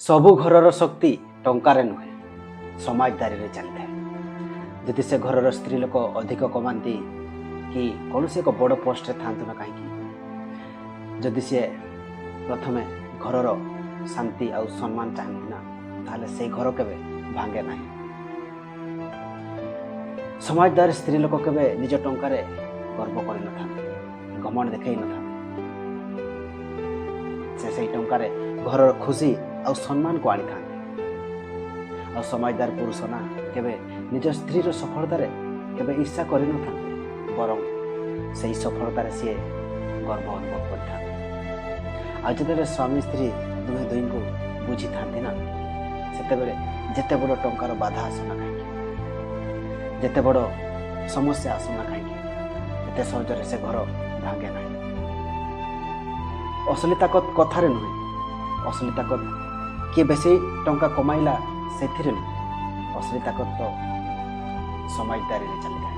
ସବୁ ଘରର ଶକ୍ତି ଟଙ୍କାରେ ନୁହେଁ, ସମାଜଦାରୀରେ ଚାଲିଥାଏ। ଯଦି ସେ ଘରର ସ୍ତ୍ରୀ ଲୋକ ଅଧିକ କମାନ୍ତି କି କୌଣସି ଏକ ବଡ଼ ପୋଷ୍ଟରେ ଥାଆନ୍ତୁ ନା କାହିଁକି, ଯଦି ସିଏ ପ୍ରଥମେ ଘରର ଶାନ୍ତି ଆଉ ସମ୍ମାନ ଚାହାନ୍ତି ନା, ତାହେଲେ ସେଇ ଘର କେବେ ଭାଙ୍ଗେ ନାହିଁ। ସମାଜଦାର ସ୍ତ୍ରୀ ଲୋକ କେବେ ନିଜ ଟଙ୍କାରେ ଗର୍ବ କରିନଥାନ୍ତି, ଘମଣ୍ଡ ଦେଖେଇ ନଥାନ୍ତି। ସେ ସେଇ ଟଙ୍କାରେ ଘରର ଖୁସି ଆଉ ସମ୍ମାନକୁ ଆଣିଥାନ୍ତି। ଆଉ ସମାଜଦାର ପୁରୁଷ ନା କେବେ ନିଜ ସ୍ତ୍ରୀର ସଫଳତାରେ କେବେ ଈର୍ଷା କରିନଥାନ୍ତି, ବରଂ ସେହି ସଫଳତାରେ ସିଏ ଗର୍ବ ଅନୁଭବ କରିଥାନ୍ତି। ଆଉ ଯେତେବେଳେ ସ୍ୱାମୀ ସ୍ତ୍ରୀ ଦୁହେଁ ଦୁହିଁଙ୍କୁ ବୁଝିଥାନ୍ତି ନା, ସେତେବେଳେ ଯେତେ ବଡ଼ ଟଙ୍କାର ବାଧା ଆସୁନା କାହିଁକି, ଯେତେ ବଡ଼ ସମସ୍ୟା ଆସୁନା କାହିଁକି, ଏତେ ସହଜରେ ସେ ଘର ଭାଙ୍ଗେ ନାହିଁ। ଅସଲି ତାକତ କଥାରେ ନୁହେଁ, ଅସଲି ତାକତ କିଏ ବେଶୀ ଟଙ୍କା କମାଇଲା ସେଥିରେ ନୁହେଁ, ଅସଲି ତାକତ ତ ସମାଜଦାରୀରେ ଚାଲିଥାଏ।